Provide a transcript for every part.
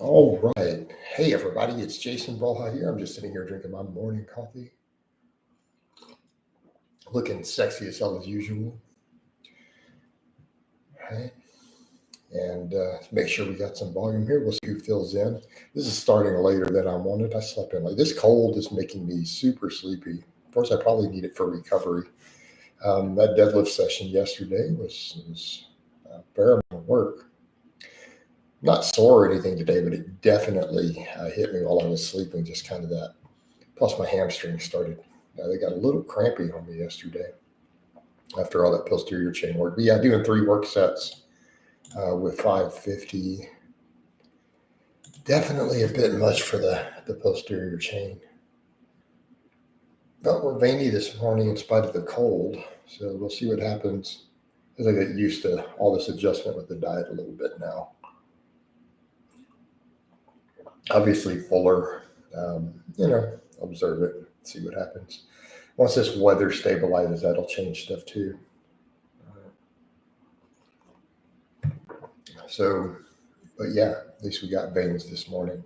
All right. Hey, everybody. It's Jason Blaha here. I'm just sitting here drinking my morning coffee, looking sexy as hell as usual. Right. And make sure we got some volume here. We'll see who fills in. This is starting later than I wanted. I slept in late. This cold is making me super sleepy. Of course, I probably need it for recovery. That deadlift session yesterday was a fair amount of work. Not sore or anything today, but it definitely hit me while I was sleeping. Just kind of that. Plus, my hamstrings started. They got a little crampy on me yesterday after all that posterior chain work. But yeah, doing 3 work sets with 550. Definitely a bit much for the posterior chain. Felt more veiny this morning in spite of the cold. So we'll see what happens as I get used to all this adjustment with the diet a little bit now. Obviously, fuller, observe it, see what happens. Once this weather stabilizes, that'll change stuff too. So, but yeah, at least we got veins this morning.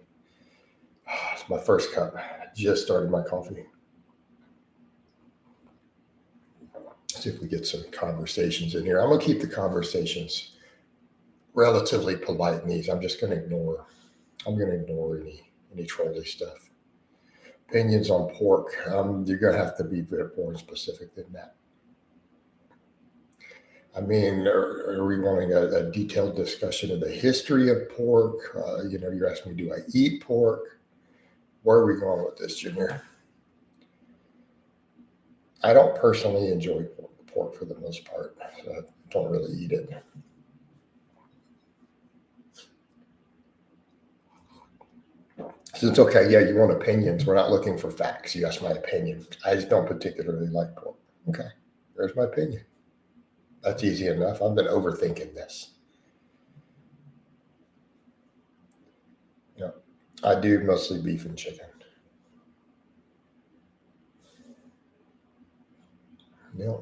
It's my first cup. I just started my coffee. See if we get some conversations in here. I'm gonna keep the conversations relatively polite in these. I'm just gonna ignore. I'm gonna ignore any trolly stuff. Opinions on pork. You're gonna have to be a bit more specific than that. I mean, are we wanting a detailed discussion of the history of pork? You're asking me, do I eat pork? Where are we going with this, Junior? I don't personally enjoy pork for the most part, so I don't really eat it. So it's okay. Yeah, you want opinions. We're not looking for facts. You asked my opinion. I just don't particularly like pork. Okay, there's my opinion. That's easy enough. I've been overthinking this. Yeah, I do mostly beef and chicken. Yeah,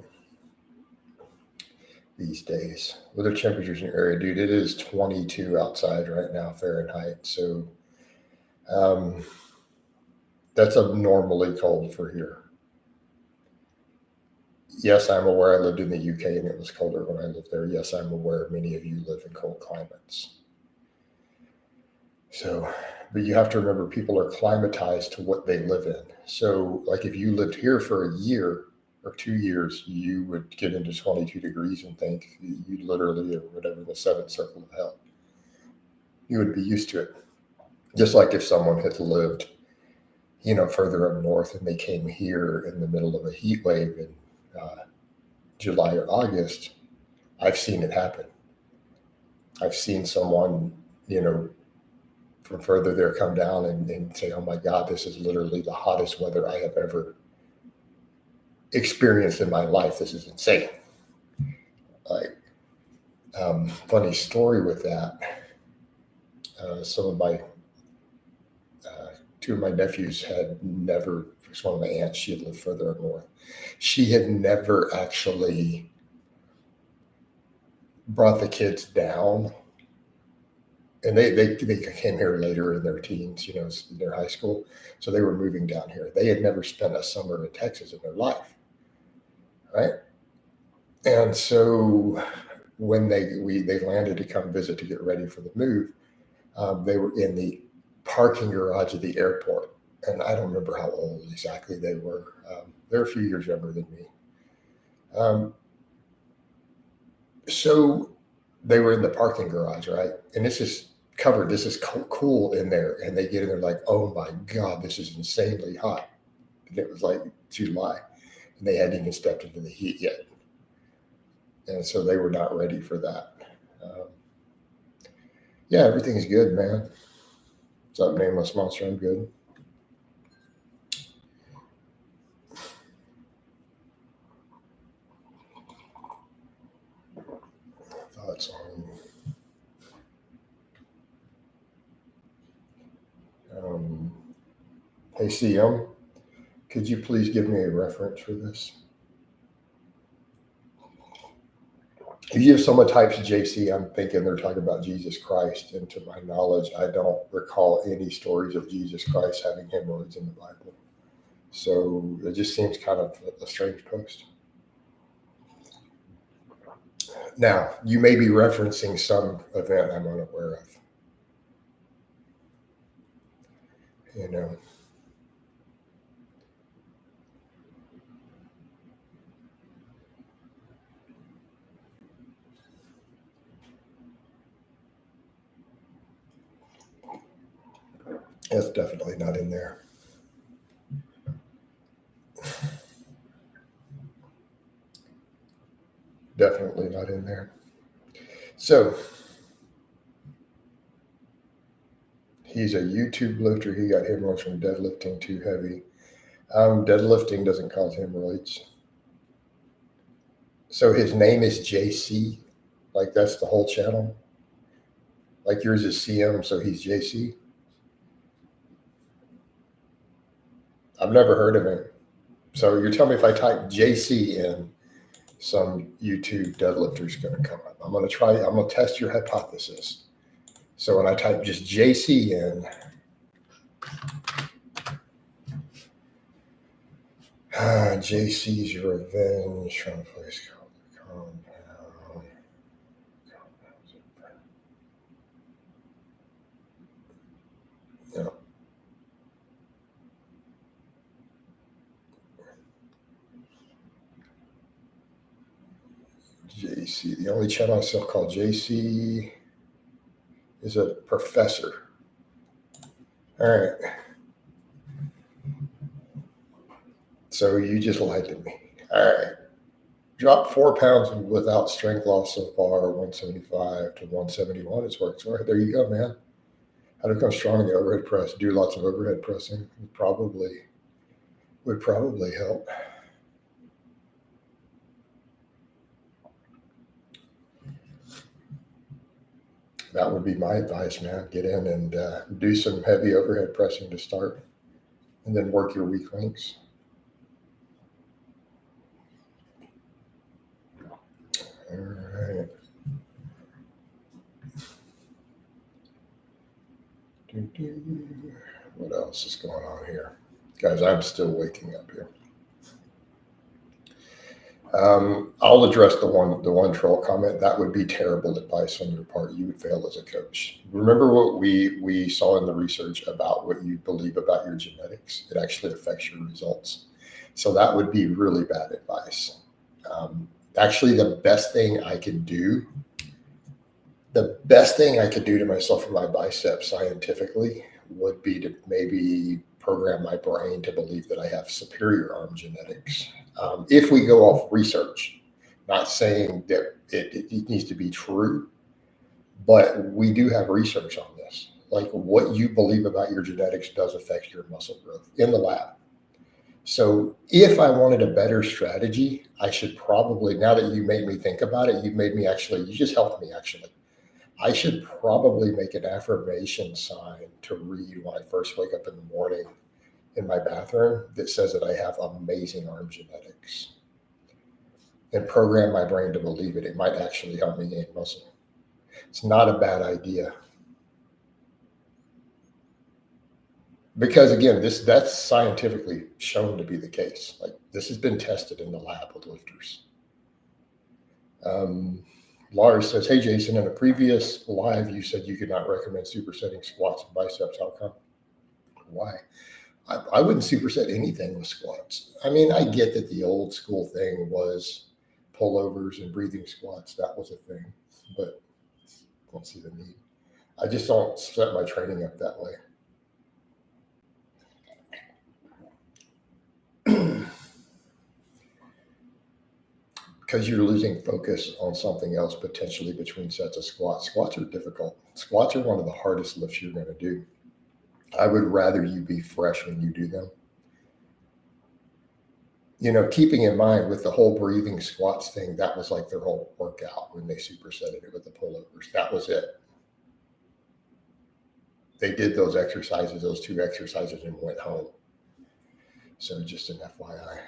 these days. Weather temperatures in your area, dude, it is 22 outside right now, Fahrenheit. So um, that's abnormally cold for here. Yes, I'm aware I lived in the UK and it was colder when I lived there. Yes, I'm aware many of you live in cold climates. So, but you have to remember people are climatized to what they live in. So, like if you lived here for a year or 2 years, you would get into 22 degrees and think you literally are whatever the seventh circle of hell. You would be used to it. Just like if someone had lived, further up north and they came here in the middle of a heat wave in July or August, I've seen it happen. I've seen someone, from further there come down and say, oh my God, this is literally the hottest weather I have ever experienced in my life. This is insane. Like, funny story with that. Some of my, two of my nephews had never, it's one of my aunts, she had lived further up north. She had never actually brought the kids down. And they came here later in their teens, in their high school. So they were moving down here. They had never spent a summer in Texas in their life. Right. And so when they landed to come visit to get ready for the move, they were in the parking garage of the airport. And I don't remember how old exactly they were. They're a few years younger than me. So they were in the parking garage, right? And this is covered. This is cool in there. And they get in there like, oh my God, this is insanely hot. And it was like July. And they hadn't even stepped into the heat yet. And so they were not ready for that. Um, yeah, everything's good, man. What's up, nameless monster? I'm good. Thoughts on hey CM, could you please give me a reference for this? If you have someone types JC, I'm thinking they're talking about Jesus Christ. And to my knowledge, I don't recall any stories of Jesus Christ having hemorrhoids in the Bible. So it just seems kind of a strange post. Now, you may be referencing some event I'm unaware of. You know, it's definitely not in there. Definitely not in there. So he's a YouTube lifter. He got hemorrhoids from deadlifting too heavy. Deadlifting doesn't cause hemorrhoids. So his name is JC. Like that's the whole channel. Like yours is CM, so he's JC. I've never heard of him. So you're telling me if I type JC in, some YouTube deadlifter is going to come up. I'm going to test your hypothesis. So when I type just JC in, JC's Revenge from a place called the Compound. Yeah. JC. The only channel I still call JC is a professor. All right. So you just lied to me. All right. Dropped 4 pounds without strength loss so far, 175 to 171. It's worked. All right, there you go, man. How to become strong in the overhead press? Do lots of overhead pressing. Would probably help. That would be my advice, man. Get in and do some heavy overhead pressing to start, and then work your weak links. All right. What else is going on here? Guys, I'm still waking up here. I'll address the one troll comment. That would be terrible advice on your part. You would fail as a coach. Remember what we saw in the research about what you believe about your genetics. It actually affects your results. So that would be really bad advice. Actually, the best thing I could do to myself and my biceps scientifically would be to maybe program my brain to believe that I have superior arm genetics. If we go off research, not saying that it needs to be true, but we do have research on this. Like what you believe about your genetics does affect your muscle growth in the lab. So if I wanted a better strategy, I should probably, now that you made me think about it, you just helped me actually. I should probably make an affirmation sign to read when I first wake up in the morning in my bathroom that says that I have amazing arm genetics, and program my brain to believe it. It might actually help me gain muscle. It's not a bad idea. Because again, that's scientifically shown to be the case. Like this has been tested in the lab with lifters. Lars says, "Hey Jason, in a previous live, you said you could not recommend supersetting squats and biceps. How come? Why? I wouldn't superset anything with squats. I mean, I get that the old school thing was pullovers and breathing squats. That was a thing, but I don't see the need. I just don't set my training up that way." Because you're losing focus on something else potentially between sets of squats. Squats are difficult. Squats are one of the hardest lifts you're going to do. I would rather you be fresh when you do them. Keeping in mind with the whole breathing squats thing, that was like their whole workout when they supersetted it with the pullovers. That was it. They did those two exercises, and went home. So just an FYI.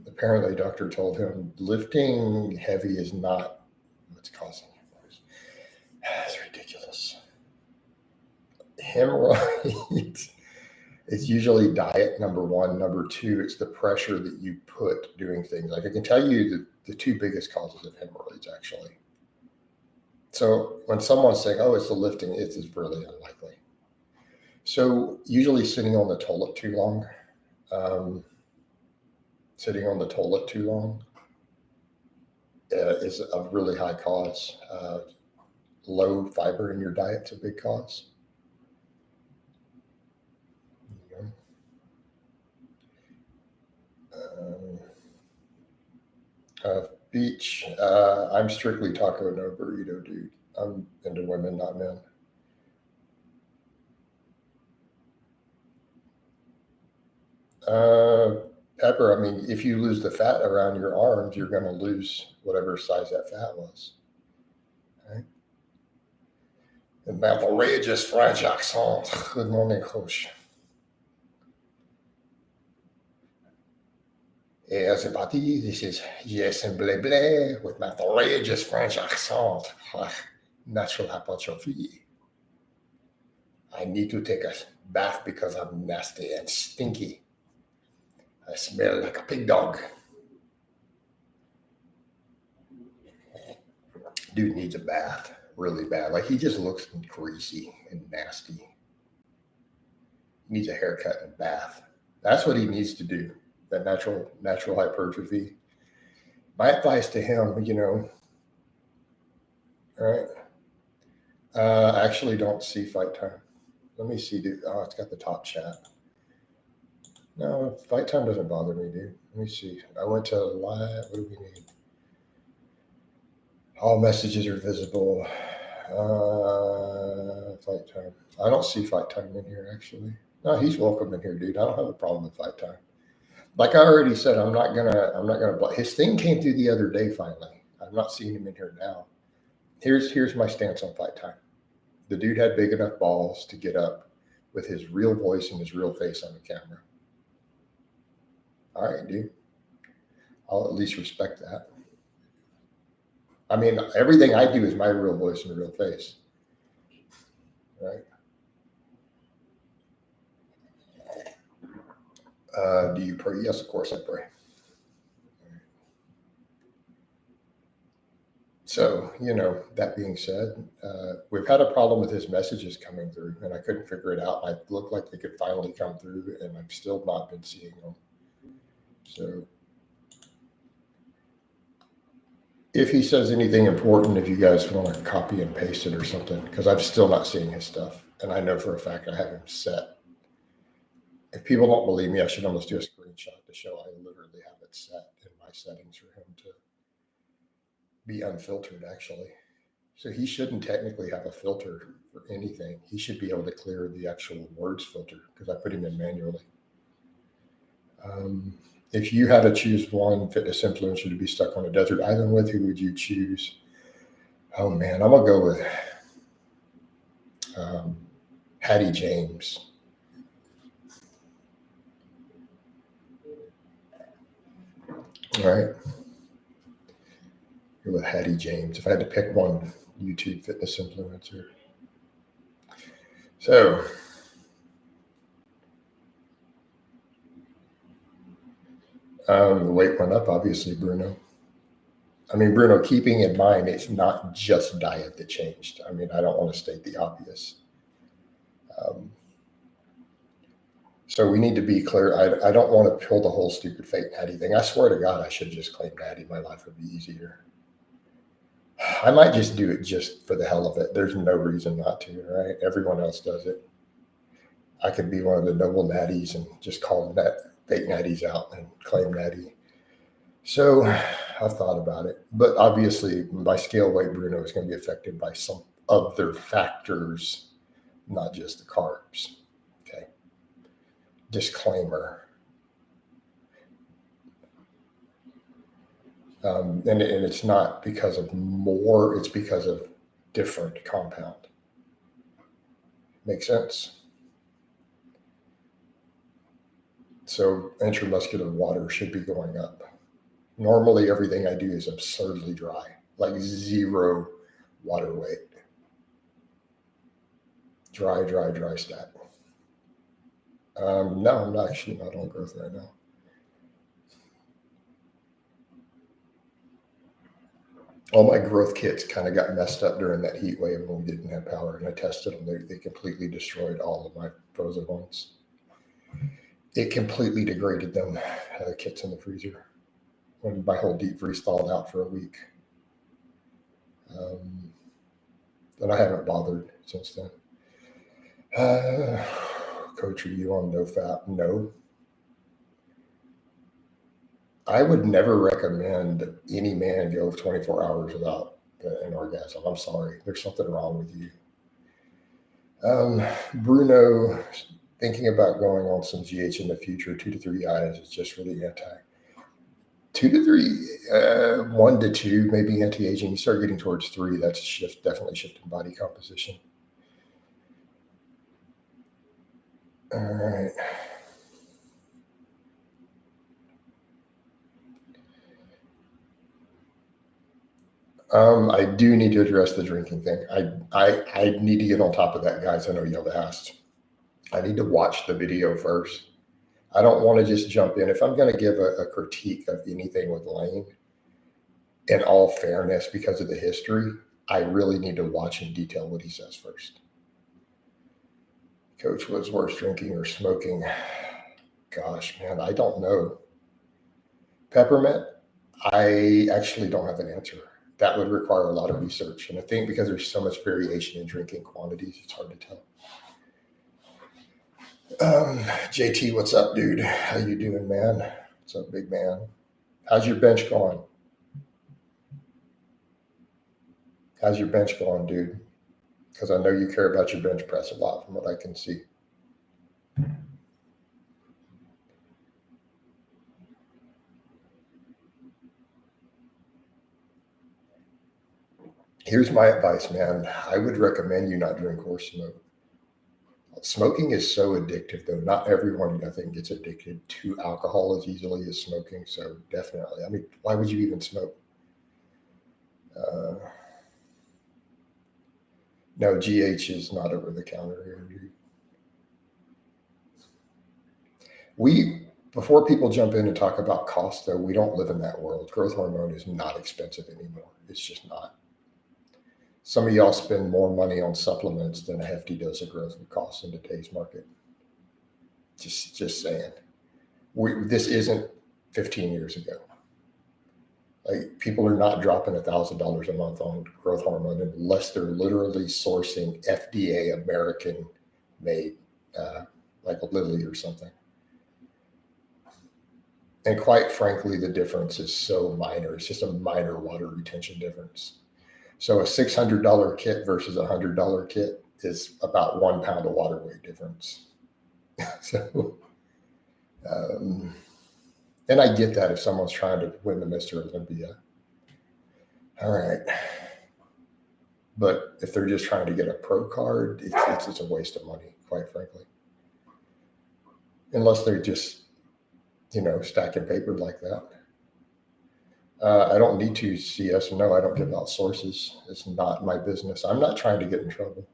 apparently, doctor told him lifting heavy is not what's causing hemorrhoids. That's ridiculous. Hemorrhoids. It's usually diet, number one. Number two, it's the pressure that you put doing things. Like I can tell you the two biggest causes of hemorrhoids, actually. So when someone's saying, oh, it's the lifting, it is really unlikely. So usually sitting on the toilet too long, is a really high cause. Low fiber in your diet's a big cause. Beach. I'm strictly taco, no burrito, dude. I'm into women, not men. Pepper, I mean, if you lose the fat around your arms, you're going to lose whatever size that fat was. Right? And outrageous French accent. Good morning, coach. Hey, c'est parti. This is Yes and Blé Blé with my outrageous French accent. Natural hypertrophy. I need to take a bath because I'm nasty and stinky. I smell like a pig dog. Dude needs a bath really bad. Like he just looks greasy and nasty. He needs a haircut and a bath. That's what he needs to do. That natural hypertrophy. My advice to him, right? I actually don't see Fight Time. Let me see, dude. Oh, it's got the top chat. No, Fight Time doesn't bother me, dude. Let me see. I went to live. What do we need? All messages are visible. Fight Time. I don't see Fight Time in here, actually. No, he's welcome in here, dude. I don't have a problem with Fight Time. Like I already said, I'm not gonna. His thing came through the other day. Finally, I'm not seeing him in here now. Here's my stance on Fight Time. The dude had big enough balls to get up with his real voice and his real face on the camera. All right, dude. I'll at least respect that. I mean, everything I do is my real voice and real face. Right? Do you pray? Yes, of course I pray. So, that being said, we've had a problem with his messages coming through, and I couldn't figure it out. I looked like they could finally come through, and I've still not been seeing them. So, if he says anything important, if you guys want to copy and paste it or something, because I'm still not seeing his stuff, and I know for a fact I have him set. If people don't believe me, I should almost do a screenshot to show I literally have it set in my settings for him to be unfiltered, actually. So he shouldn't technically have a filter for anything. He should be able to clear the actual words filter because I put him in manually. If you had to choose one fitness influencer to be stuck on a desert island with, who would you choose? Oh man, I'm gonna go with Hattie James. All right. Go with Hattie James. If I had to pick one YouTube fitness influencer. So the weight went up, obviously, Bruno. I mean, Bruno, keeping in mind, it's not just diet that changed. I mean, I don't want to state the obvious. So we need to be clear. I don't want to pull the whole stupid fake natty thing. I swear to God, I should just claim natty. My life would be easier. I might just do it just for the hell of it. There's no reason not to, right? Everyone else does it. I could be one of the noble natties and just call that fake natties out and claim natty. So I've thought about it. But obviously, my scale weight, Bruno, is going to be affected by some other factors, not just the carbs. Okay. Disclaimer. And it's not because of more, it's because of different compound. Make sense? So intramuscular water should be going up. Normally, everything I do is absurdly dry, like zero water weight. Dry stat. No, I'm not actually not on growth right now. All my growth kits kind of got messed up during that heat wave when we didn't have power, and I tested them. They completely destroyed all of my frozen ones. It completely degraded them, the kits in the freezer, when my whole deep freeze thawed out for a week. And I haven't bothered since then. Coach, are you on no fat? No. I would never recommend any man go 24 hours without an orgasm. I'm sorry. There's something wrong with you. Bruno, thinking about going on some GH in the future, 2 to 3 eyes is just for the anti. 2 to 3, 1 to 2, maybe anti-aging. You start getting towards 3, that's a shift, definitely shifting body composition. All right. I do need to address the drinking thing. I need to get on top of that, guys. I know y'all asked. I need to watch the video first. I don't want to just jump in. If I'm going to give a critique of anything with Lane, in all fairness, because of the history, I really need to watch in detail what he says first. Coach, what's worse, drinking or smoking? Gosh, man, I don't know. Peppermint, I actually don't have an answer. That would require a lot of research. And I think because there's so much variation in drinking quantities, it's hard to tell. JT, what's up, dude? How you doing, man? What's up, big man? How's your bench going? How's your bench going, dude? Because I know you care about your bench press a lot from what I can see. Here's my advice, man. I would recommend you not drink or smoke. Smoking is so addictive, though. Not everyone, I think, gets addicted to alcohol as easily as smoking. So definitely, I mean, why would you even smoke? No, GH is not over the counter here. Before people jump in and talk about cost, though, we don't live in that world. Growth hormone is not expensive anymore. It's just not. Some of y'all spend more money on supplements than a hefty dose of growth would cost in today's market. Just saying. This isn't 15 years ago. Like, people are not dropping $1,000 a month on growth hormone unless they're literally sourcing FDA American made, like a Lilly or something. And quite frankly, the difference is so minor. It's just a minor water retention difference. So a $600 kit versus a $100 kit is about 1 pound of water weight difference. So, and I get that if someone's trying to win the Mr. Olympia. All right. But if they're just trying to get a pro card, it's a waste of money, quite frankly. Unless they're just, stacking paper like that. I don't need to CS. No, I don't give out sources. It's not my business. I'm not trying to get in trouble.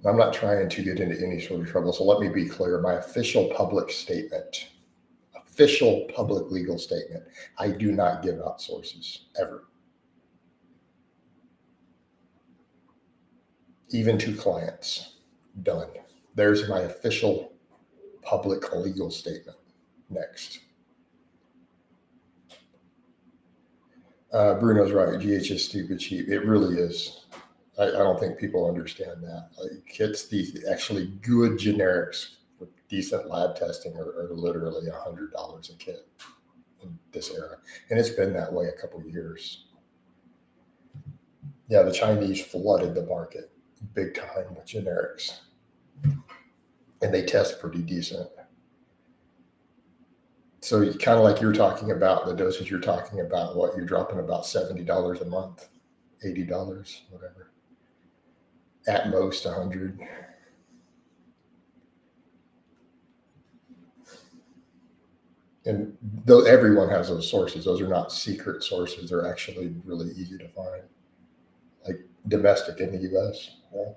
I'm not trying to get into any sort of trouble. So let me be clear. My official public legal statement, I do not give out sources ever. Even to clients. Done. There's my official public legal statement. Next. Bruno's right. GH is stupid cheap. It really is. I don't think people understand that. Like, kits, these actually good generics with decent lab testing are literally $100 a kit in this era. And it's been that way a couple of years. Yeah, the Chinese flooded the market big time with generics. And they test pretty decent. So kind of like you're talking about, the dosage you're talking about, what you're dropping about $70 a month, $80, whatever. At most 100. And though everyone has those sources, those are not secret sources. They're actually really easy to find, like domestic in the U.S. Yeah.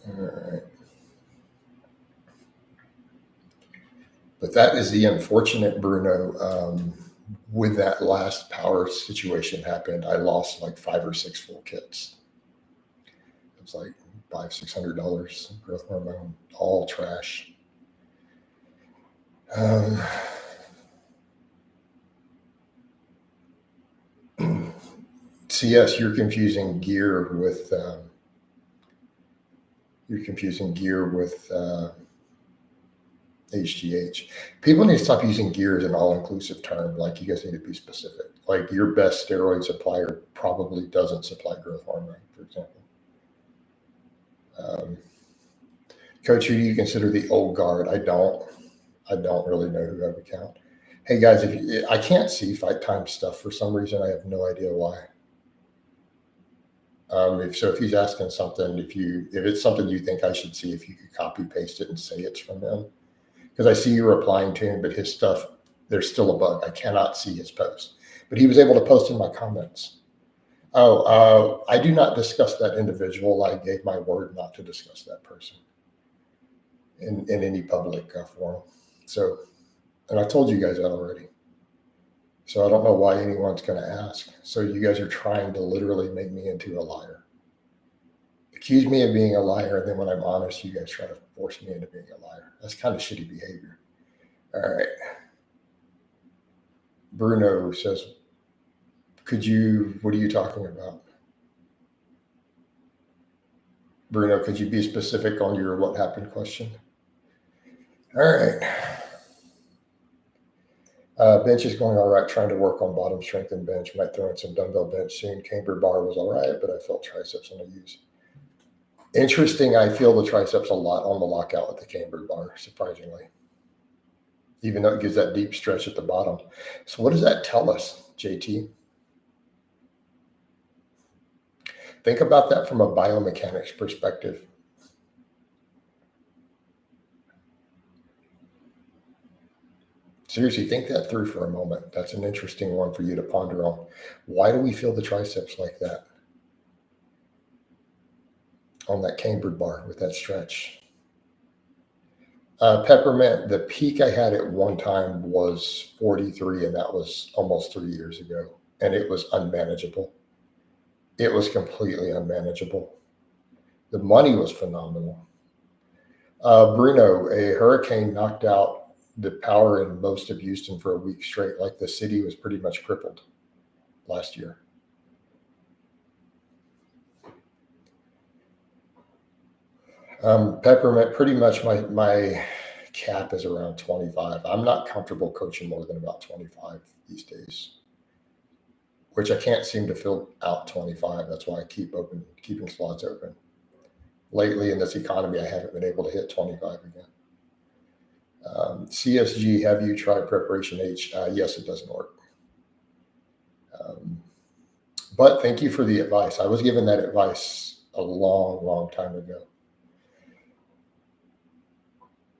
All right. But that is the unfortunate, Bruno. When that last power situation happened, I lost like 5 or 6 full kits. It was like $500-600 growth hormone, all trash. CS, you're confusing gear with HGH. People need to stop using gear as an all-inclusive term. Like, you guys need to be specific. Like, your best steroid supplier probably doesn't supply growth hormone, for example. Coach, who do you consider the old guard? I don't really know who I would count. Hey guys, I can't see fight time stuff for some reason. I have no idea why. If he's asking something, if it's something you think I should see, if you could copy paste it and say it's from him, because I see you replying to him, but his stuff, there's still a bug. I cannot see his post, but he was able to post in my comments. I do not discuss that individual. I gave my word not to discuss that person in any public forum. So, and I told you guys that already. So I don't know why anyone's going to ask. So you guys are trying to literally make me into a liar. Accuse me of being a liar, and then when I'm honest, you guys try to force me into being a liar. That's kind of shitty behavior. All right. Bruno says, what are you talking about? Bruno, could you be specific on your what happened question? All right. Bench is going all right, trying to work on bottom strength and bench. Might throw in some dumbbell bench soon. Camber bar was all right, but I felt triceps on the use. Interesting. I feel the triceps a lot on the lockout with the camber bar, surprisingly, even though it gives that deep stretch at the bottom. So what does that tell us, JT? Think about that from a biomechanics perspective. Seriously, think that through for a moment. That's an interesting one for you to ponder on. Why do we feel the triceps like that on that cambered bar with that stretch? Peppermint, the peak I had at one time was 43, and that was almost 3 years ago, and it was unmanageable. It was completely unmanageable. The money was phenomenal. Bruno, a hurricane knocked out the power in most of Houston for a week straight. Like, the city was pretty much crippled last year. Peppermint, pretty much my cap is around 25. I'm not comfortable coaching more than about 25 these days, which I can't seem to fill out 25. That's why I keeping slots open. Lately in this economy, I haven't been able to hit 25 again. CSG, have you tried Preparation H? Yes, it doesn't work. But thank you for the advice. I was given that advice a long, long time ago.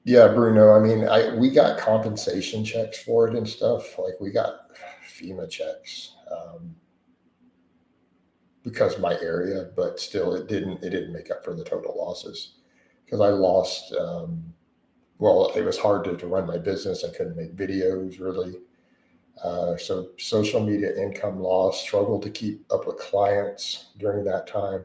Yeah, Bruno. I mean, we got compensation checks for it and stuff. Like, we got FEMA checks because of my area, but still, it didn't make up for the total losses because I lost. Well, it was hard to run my business. I couldn't make videos really. So social media income loss, struggled to keep up with clients during that time.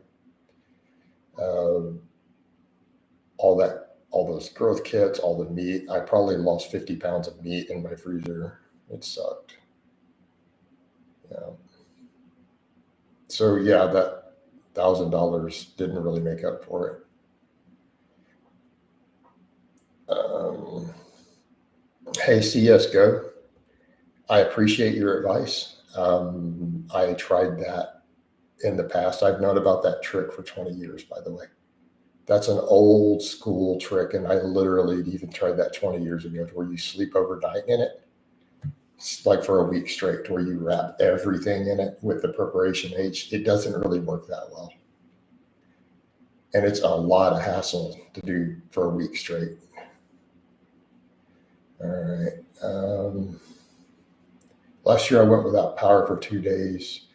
All those growth kits, all the meat. I probably lost 50 pounds of meat in my freezer. It sucked. Yeah. So yeah, that $1,000 didn't really make up for it. Hey, CSGO, I appreciate your advice. I tried that in the past. I've known about that trick for 20 years, by the way. That's an old school trick, and I literally even tried that 20 years ago, where you sleep overnight in it, like for a week straight, where you wrap everything in it with the Preparation H. It doesn't really work that well. And it's a lot of hassle to do for a week straight. All right. Last year I went without power for 2 days.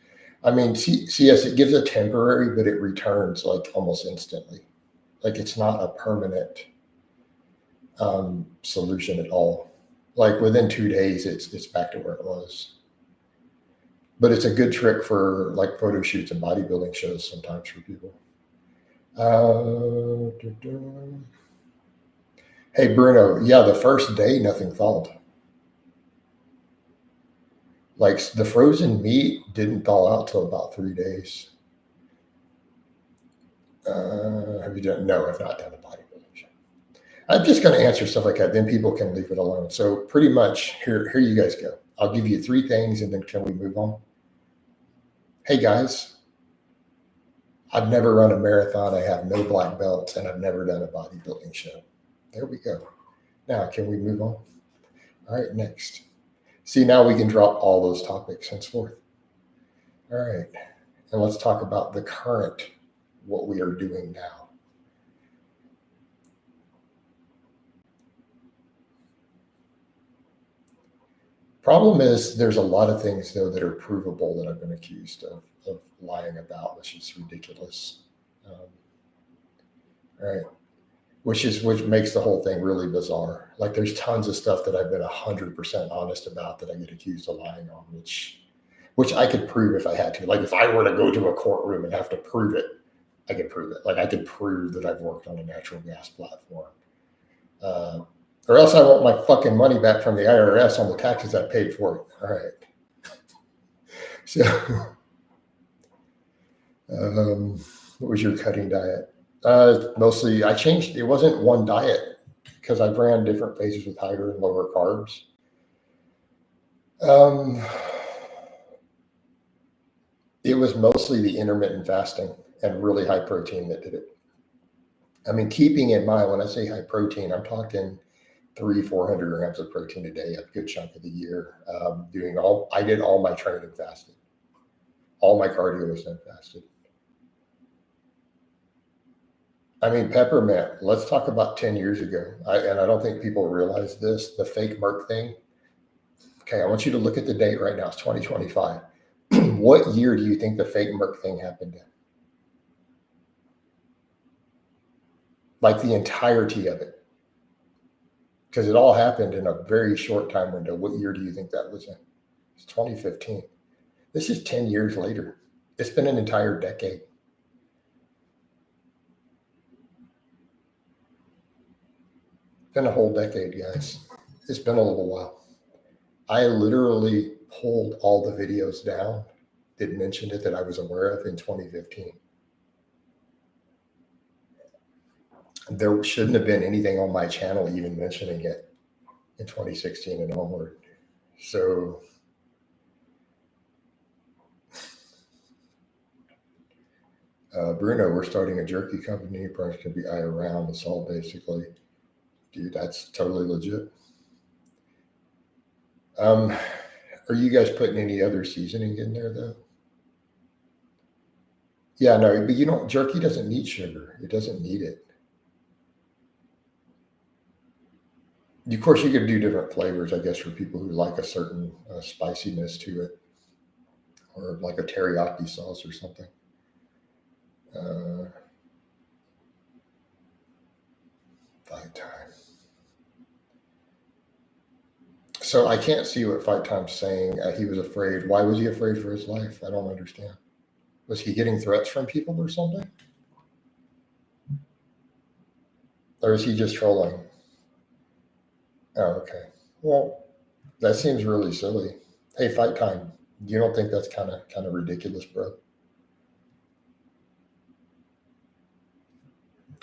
I mean, yes, it gives a temporary, but it returns like almost instantly. Like it's not a permanent solution at all. Like within 2 days, it's back to where it was. But it's a good trick for like photo shoots and bodybuilding shows sometimes for people. Hey, Bruno. Yeah, the first day, nothing thawed. Like the frozen meat didn't thaw out till about 3 days. Have you done? No, I've not done a bodybuilding show. I'm just going to answer stuff like that. Then people can leave it alone. So pretty much here you guys go. I'll give you 3 things and then can we move on? Hey guys, I've never run a marathon. I have no black belts and I've never done a bodybuilding show. There we go. Now, can we move on? All right, next. See, now we can drop all those topics henceforth. All right. And let's talk about the current, what we are doing now. Problem is, there's a lot of things, though, that are provable that I've been accused of lying about, which is ridiculous. All right. Which makes the whole thing really bizarre. Like there's tons of stuff that I've been 100% honest about that I get accused of lying on, which I could prove if I had to. Like if I were to go to a courtroom and have to prove it, I could prove it. Like I could prove that I've worked on a natural gas platform. Or else I want my fucking money back from the IRS on the taxes I paid for it. All right. So, what was your cutting diet? Mostly I changed. It wasn't one diet because I've ran different phases with higher and lower carbs. It was mostly the intermittent fasting and really high protein that did it. I mean, keeping in mind, when I say high protein, I'm talking 300-400 grams of protein a day, a good chunk of the year. I did all my training fasted. All my cardio was done fasted. I mean, peppermint, let's talk about 10 years ago. And I don't think people realize this, the fake Merck thing. Okay, I want you to look at the date right now. It's 2025. What year do you think the fake Merck thing happened in? Like the entirety of it. Because it all happened in a very short time window. What year do you think that was in? It's 2015. This is 10 years later. It's been an entire decade. Been a whole decade, guys. It's been a little while. I literally pulled all the videos down that mentioned it that I was aware of in 2015. There shouldn't have been anything on my channel even mentioning it in 2016 and onward. So Bruno, we're starting a jerky company. Price can be around. It's all basically, dude, that's totally legit. Are you guys putting any other seasoning in there though? Yeah, no, but jerky doesn't need sugar. It doesn't need it. Of course, you could do different flavors, I guess, for people who like a certain spiciness to it, or like a teriyaki sauce or something. Fight time. So I can't see what Fight Time's saying. He was afraid. Why was he afraid for his life? I don't understand. Was he getting threats from people or something? Or is he just trolling? Oh, okay. Well, that seems really silly. Hey, Fight Time, you don't think that's kind of ridiculous, bro?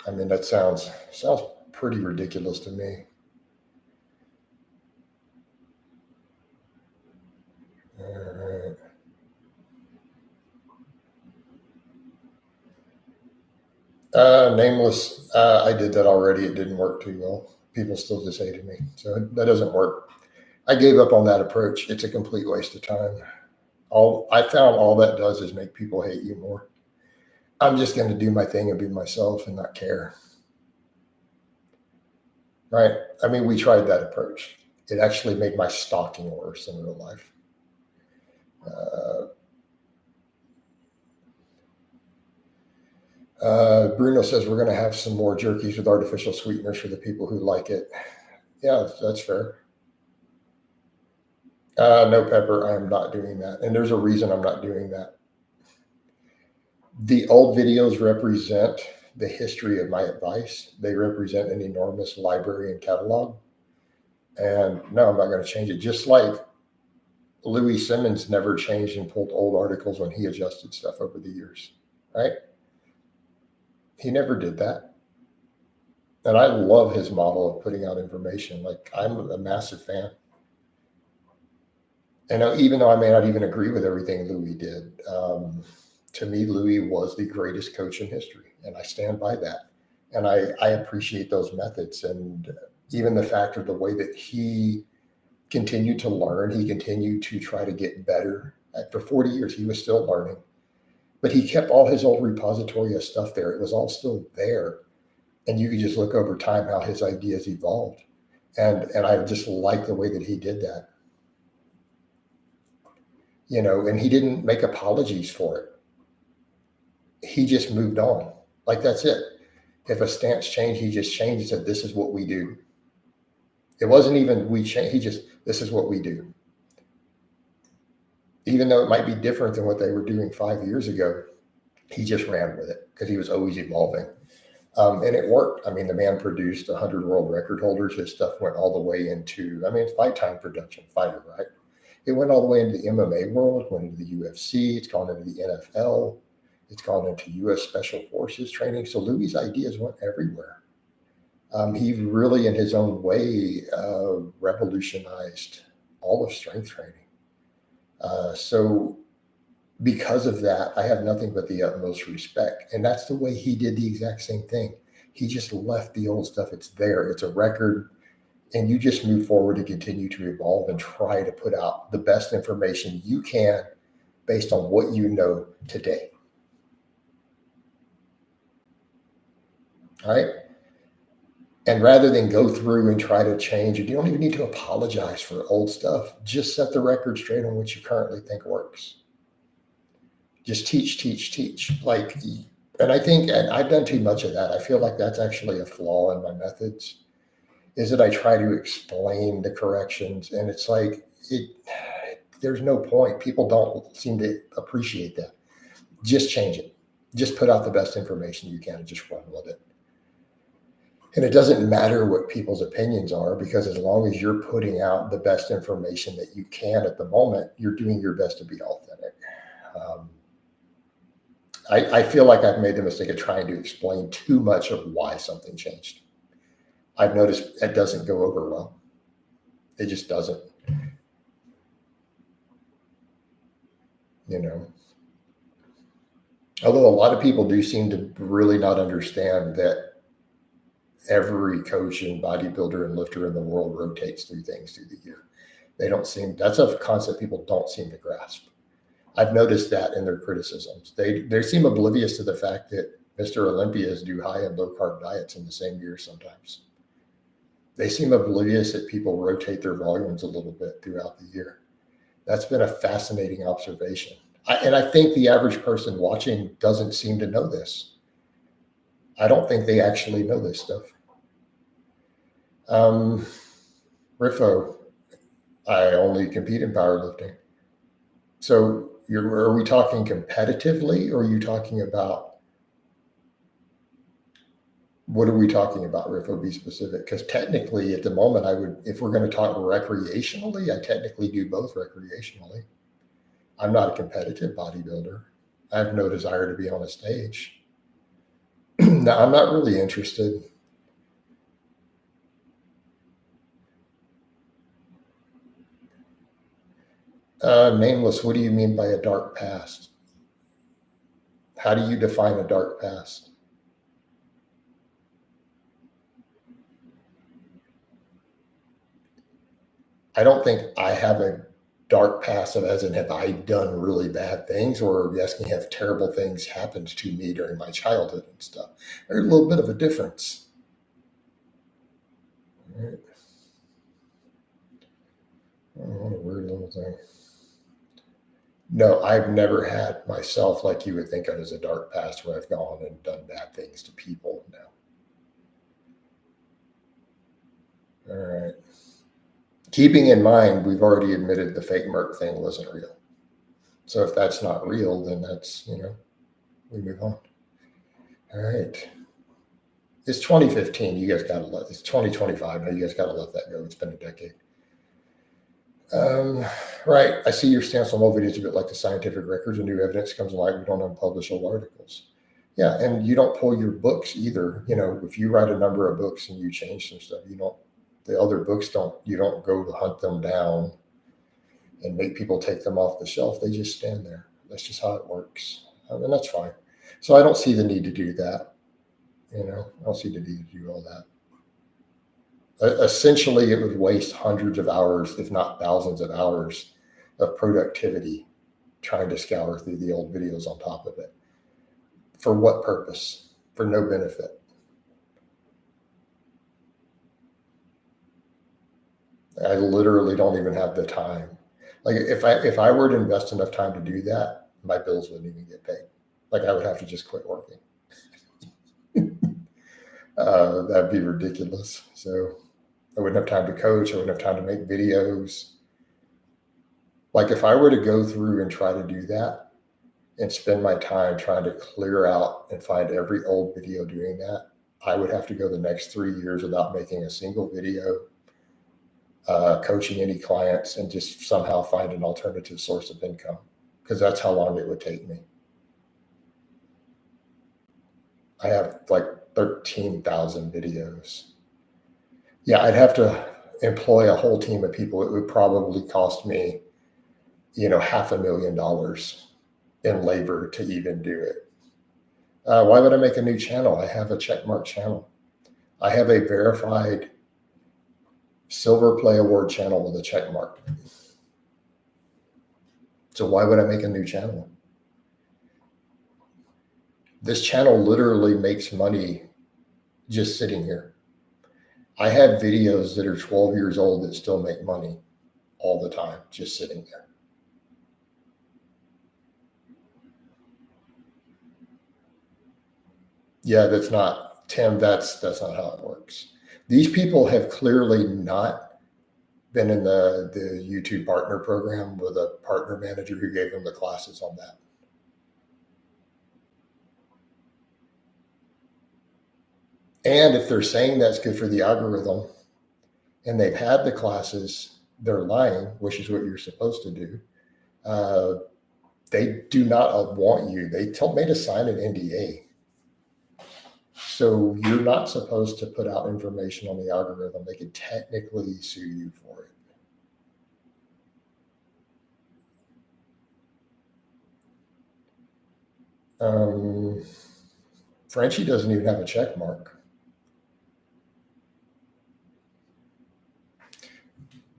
I mean, that sounds pretty ridiculous to me. All right. Nameless. I did that already. It didn't work too well. People still just hated me, so that doesn't work. I gave up on that approach. It's a complete waste of time. I found all that does is make people hate you more. I'm just going to do my thing and be myself and not care. Right? I mean, we tried that approach. It actually made my stalking worse in real life. Bruno says we're going to have some more jerkies with artificial sweeteners for the people who like it. Yeah, that's fair. No pepper. I am not doing that. And there's a reason I'm not doing that. The old videos represent the history of my advice. They represent an enormous library and catalog. And no, I'm not going to change it. Just like Louis Simmons never changed and pulled old articles when he adjusted stuff over the years, right? He never did that. And I love his model of putting out information. Like, I'm a massive fan. And even though I may not even agree with everything Louis did, to me, Louis was the greatest coach in history. And I stand by that. And I appreciate those methods. And even the fact of the way that he continued to learn, he continued to try to get better. For 40 years, he was still learning. But he kept all his old repository of stuff there. It was all still there. And you could just look over time how his ideas evolved. And I just like the way that he did that. And he didn't make apologies for it. He just moved on. Like, that's it. If a stance changed, he just changed and said, this is what we do. It wasn't even we change. This is what we do. Even though it might be different than what they were doing 5 years ago, he just ran with it because he was always evolving. And it worked. I mean, the man produced 100 world record holders. His stuff went all the way into, it's fight time production, fighter, right? It went all the way into the MMA world, went into the UFC. It's gone into the NFL. It's gone into U.S. Special Forces training. So Louis' ideas went everywhere. He really, in his own way, revolutionized all of strength training. So because of that, I have nothing but the utmost respect. And that's the way he did the exact same thing. He just left the old stuff. It's there. It's a record. And you just move forward and continue to evolve and try to put out the best information you can based on what you know today. All right? And rather than go through and try to change it, you don't even need to apologize for old stuff. Just set the record straight on what you currently think works. Just teach. And I think, and I've done too much of that. I feel like that's actually a flaw in my methods, is that I try to explain the corrections. And it's like, there's no point. People don't seem to appreciate that. Just change it. Just put out the best information you can and just run with it. And it doesn't matter what people's opinions are, because as long as you're putting out the best information that you can at the moment, you're doing your best to be authentic. I feel like I've made the mistake of trying to explain too much of why something changed. I've noticed it doesn't go over well. It just doesn't. Although a lot of people do seem to really not understand that every coach and bodybuilder and lifter in the world rotates through things through the year. That's a concept people don't seem to grasp. I've noticed that in their criticisms. They seem oblivious to the fact that Mr. Olympias do high and low carb diets in the same year sometimes. They seem oblivious that people rotate their volumes a little bit throughout the year. That's been a fascinating observation. And I think the average person watching doesn't seem to know this. I don't think they actually know this stuff. Riffo, I only compete in powerlifting. So are we talking competitively, or are you talking about, what are we talking about, Riffo? Be specific. Because technically at the moment, if we're going to talk recreationally, I technically do both recreationally. I'm not a competitive bodybuilder. I have no desire to be on a stage. No, I'm not really interested. Nameless, what do you mean by a dark past? How do you define a dark past? I don't think I have dark past, as in have I done really bad things, or are you asking have terrible things happened to me during my childhood and stuff? There's a little bit of a difference. All right. Oh, what a weird little thing. No, I've never had myself like you would think of as a dark past where I've gone and done bad things to people. No. All right. Keeping in mind, we've already admitted the fake Merc thing wasn't real. So if that's not real, then that's, we move on. All right. It's 2015. You guys got to let, it's 2025. Now you guys got to let that go. It's been a decade. Right. I see your stance on all videos a bit like the scientific records. When new evidence comes to light, we don't unpublish old articles. Yeah. And you don't pull your books either. If you write a number of books and you change some stuff, the other books you don't go to hunt them down and make people take them off the shelf. They just stand there. That's just how it works. And that's fine. So I don't see the need to do that. I don't see the need to do all that. Essentially, it would waste hundreds of hours, if not thousands of hours of productivity trying to scour through the old videos on top of it. For what purpose? For no benefit. I literally don't even have the time. Like if I were to invest enough time to do that, my bills wouldn't even get paid. Like I would have to just quit working. That'd be ridiculous. So I wouldn't have time to coach. I wouldn't have time to make videos. Like if I were to go through and try to do that and spend my time trying to clear out and find every old video doing that, I would have to go the next 3 years without making a single video, coaching any clients, and just somehow find an alternative source of income, because that's how long it would take me. I have like 13,000 videos. Yeah, I'd have to employ a whole team of people. It would probably cost me, $500,000 in labor to even do it. Why would I make a new channel? I have a checkmark channel. I have a verified Silver Play Award channel with a checkmark. So why would I make a new channel? This channel literally makes money just sitting here. I have videos that are 12 years old that still make money all the time, just sitting there. Yeah, that's not, Tim, that's not how it works. These people have clearly not been in the YouTube partner program with a partner manager who gave them the classes on that. And if they're saying that's good for the algorithm and they've had the classes, they're lying, which is what you're supposed to do. They do not want you. They told me to sign an NDA. So you're not supposed to put out information on the algorithm. They could technically sue you for it. Frenchie doesn't even have a check mark.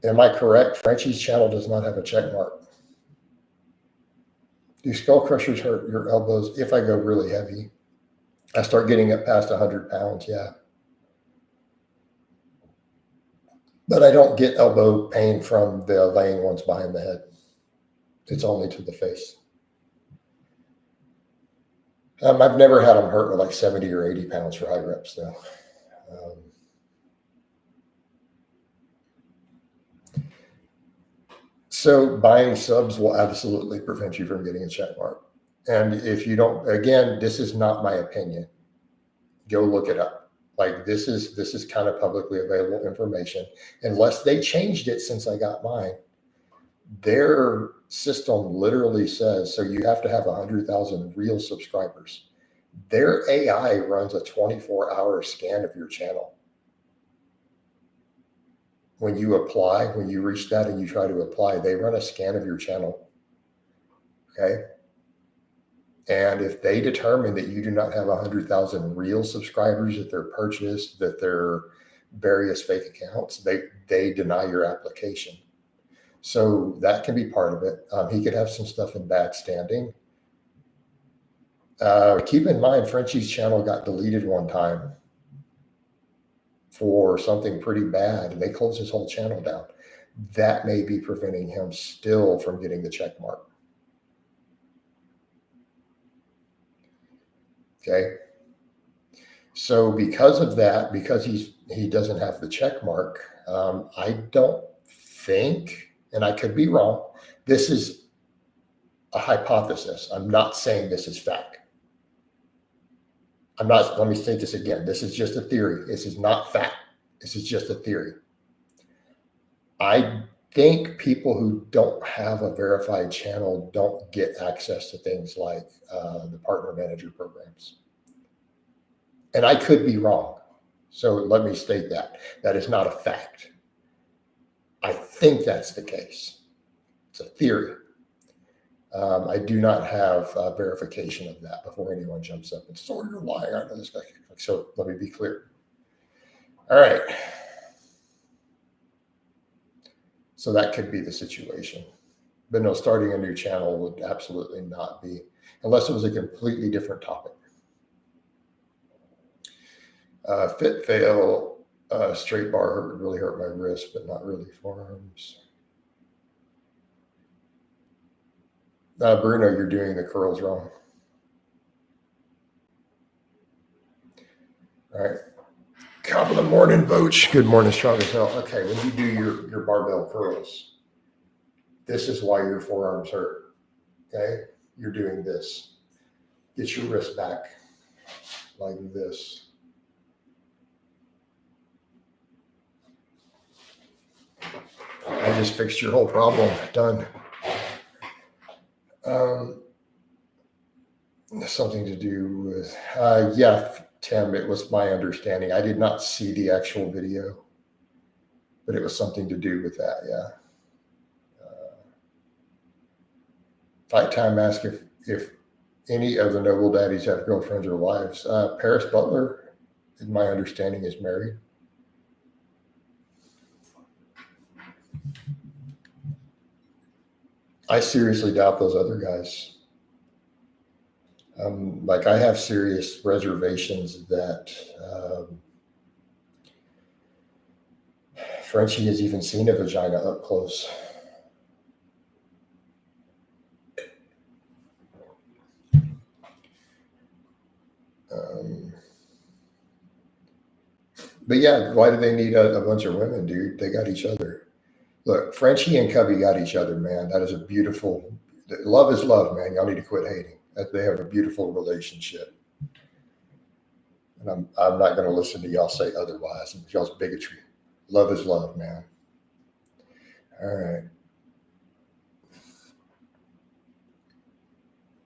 Am I correct? Frenchie's channel does not have a check mark. Do skull crushers hurt your elbows? If I go really heavy, I start getting up past 100 pounds, yeah. But I don't get elbow pain from the laying ones behind the head. It's only to the face. I've never had them hurt with like 70 or 80 pounds for high reps, though. So buying subs will absolutely prevent you from getting a check mark. And if you don't, again, this is not my opinion. Go look it up. Like this is kind of publicly available information. Unless they changed it since I got mine, their system literally says, so you have to have 100,000 real subscribers. Their AI runs a 24-hour scan of your channel. When you apply, when you reach that and you try to apply, they run a scan of your channel. Okay. And if they determine that you do not have 100,000 real subscribers, that they're purchased, that they're various fake accounts, they deny your application. So that can be part of it. He could have some stuff in bad standing. Keep in mind, Frenchie's channel got deleted one time for something pretty bad, and they closed his whole channel down. That may be preventing him still from getting the check mark. Okay. So because of that, because he doesn't have the check mark, I don't think, and I could be wrong, this is a hypothesis. I'm not saying this is fact. Let me state this again. This is just a theory. This is not fact. This is just a theory. I think people who don't have a verified channel don't get access to things like the partner manager programs. And I could be wrong. So let me state that. That is not a fact. I think that's the case. It's a theory. I do not have verification of that before anyone jumps up and says, "Oh, you're lying. I know this guy." So let me be clear. All right. So that could be the situation. But no, starting a new channel would absolutely not be, unless it was a completely different topic. Fit fail, straight bar really hurt my wrist, but not really forearms. Bruno, you're doing the curls wrong. All right. Top of the morning, Booch. Good morning, strong as hell. Okay, when you do your barbell curls, this is why your forearms hurt. Okay, you're doing this. Get your wrist back like this. I just fixed your whole problem. Done. Something to do with, yeah, Tim, it was my understanding. I did not see the actual video, but it was something to do with that, yeah. Fight Time asked if any of the noble daddies have girlfriends or wives. Paris Butler, in my understanding, is married. I seriously doubt those other guys. Like I have serious reservations that Frenchie has even seen a vagina up close. But yeah, why do they need a bunch of women, dude? They got each other. Look, Frenchie and Cubby got each other, man. That is a beautiful, love is love, man. Y'all need to quit hating. They have a beautiful relationship. And I'm not going to listen to y'all say otherwise. Y'all's bigotry. Love is love, man. All right.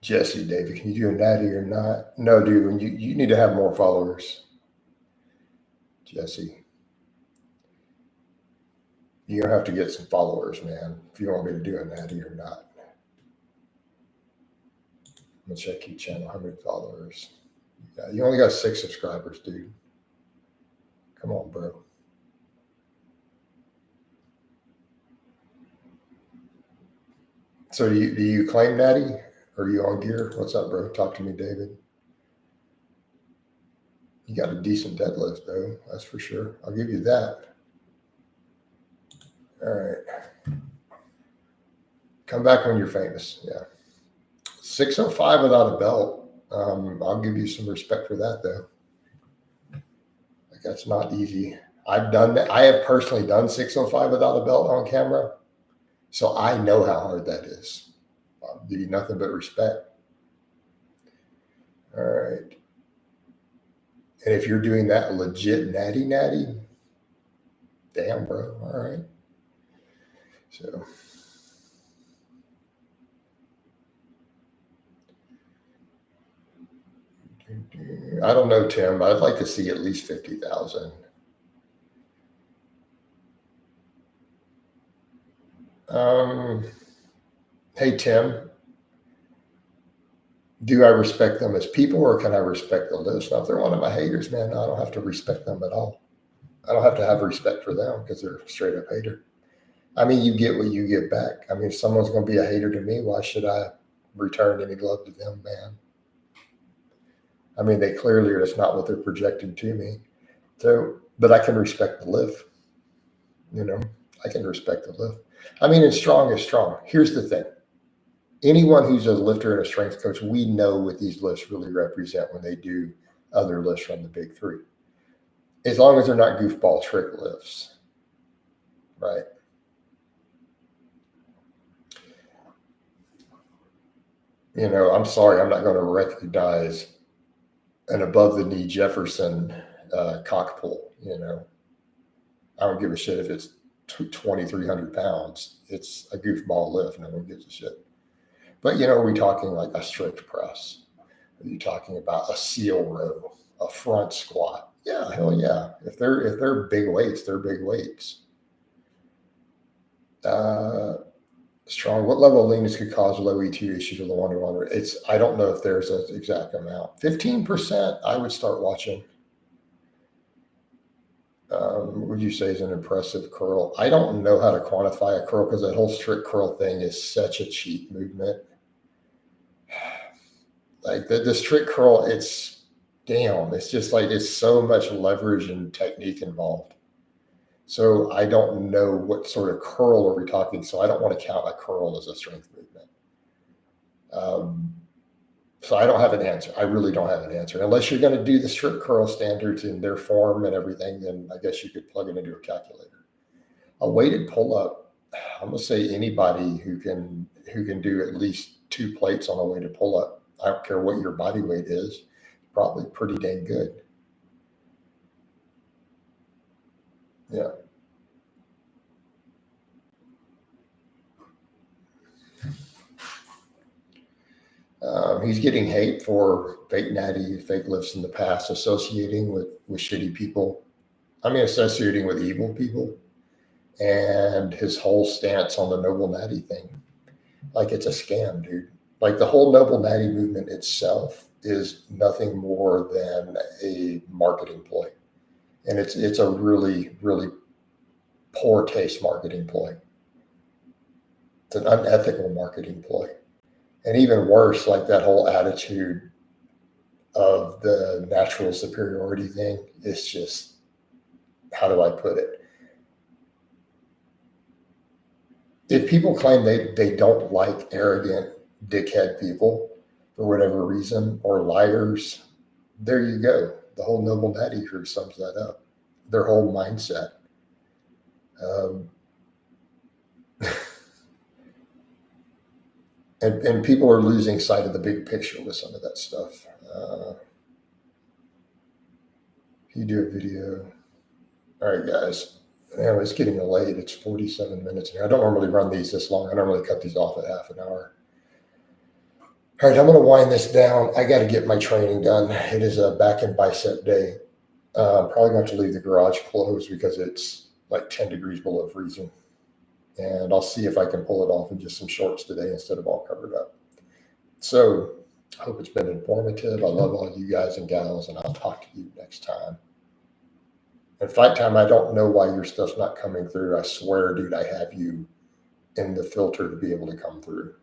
Jesse, David, can you do a natty or not? No, dude, you need to have more followers. Jesse. You're going to have to get some followers, man, if you want me to do a natty or not. I'm going to check your channel. How many followers? Yeah, you only got 6 subscribers, dude. Come on, bro. So do you claim natty? Or are you on gear? What's up, bro? Talk to me, David. You got a decent deadlift, though. That's for sure. I'll give you that. All right. Come back when you're famous. Yeah. 605 without a belt. I'll give you some respect for that, though. Like, that's not easy. I've done that. I have personally done 605 without a belt on camera. So I know how hard that is. I'll give you nothing but respect. All right. And if you're doing that legit natty, damn, bro. All right. So. I don't know, Tim, but I'd like to see at least 50,000. Hey, Tim, do I respect them as people or can I respect the list? Now, if they're one of my haters, man, I don't have to respect them at all. I don't have to have respect for them because they're a straight up hater. I mean, you get what you get back. I mean, if someone's going to be a hater to me, why should I return any love to them, man? I mean, they clearly that's not what they're projecting to me. So, but I can respect the live. You know, I can respect the live. I mean, and strong is strong. Here's the thing: anyone who's a lifter and a strength coach, we know what these lifts really represent when they do other lifts from the big three. As long as they're not goofball trick lifts, right? You know, I'm sorry, I'm not going to recognize an above the knee Jefferson cock pull. You know, I don't give a shit if it's 2,300 pounds. It's a goofball lift. No one gives a shit. But, you know, are we talking like a strict press? Are you talking about a seal row, a front squat? Yeah, hell yeah. If they're big weights, they're big weights. Uh, Strong. What level of leanness could cause low ET issues with a one-to-one? I don't know if there's an exact amount. 15%, I would start watching. Would you say is an impressive curl? I don't know how to quantify a curl because that whole strict curl thing is such a cheap movement. Like the strict curl, it's damn. It's just like it's so much leverage and technique involved. So I don't know what sort of curl are we talking. So I don't want to count a curl as a strength movement. So I don't have an answer. I really don't have an answer. Unless you're going to do the strict curl standards in their form and everything, then I guess you could plug it into a calculator. A weighted pull up, I'm going to say anybody who can do at least 2 plates on a weighted pull up. I don't care what your body weight is, probably pretty dang good. Yeah. He's getting hate for fake natty, fake lifts in the past, associating with shitty people. I mean, associating with evil people, and his whole stance on the noble natty thing. Like it's a scam, dude. Like the whole noble natty movement itself is nothing more than a marketing ploy, and it's a really really poor taste marketing ploy. It's an unethical marketing ploy, and even worse, like that whole attitude of the natural superiority thing. It's just, how do I put it? If people claim they don't like arrogant dickhead people for whatever reason, or liars, there you go. The whole noble natty crew sums that up. Their whole mindset. Um, and people are losing sight of the big picture with some of that stuff. You do a video. All right, guys. Anyway, it's getting late. It's 47 minutes here. I don't normally run these this long. I normally cut these off at half an hour. All right, I'm going to wind this down. I got to get my training done. It is a back and bicep day. I'm probably going to have to leave the garage closed because it's like 10 degrees below freezing. And I'll see if I can pull it off in just some shorts today instead of all covered up. So I hope it's been informative. I love all you guys and gals, and I'll talk to you next time. And Fight Time, I don't know why your stuff's not coming through. I swear, dude, I have you in the filter to be able to come through.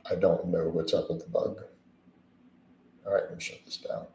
I don't know what's up with the bug. All right, let me shut this down.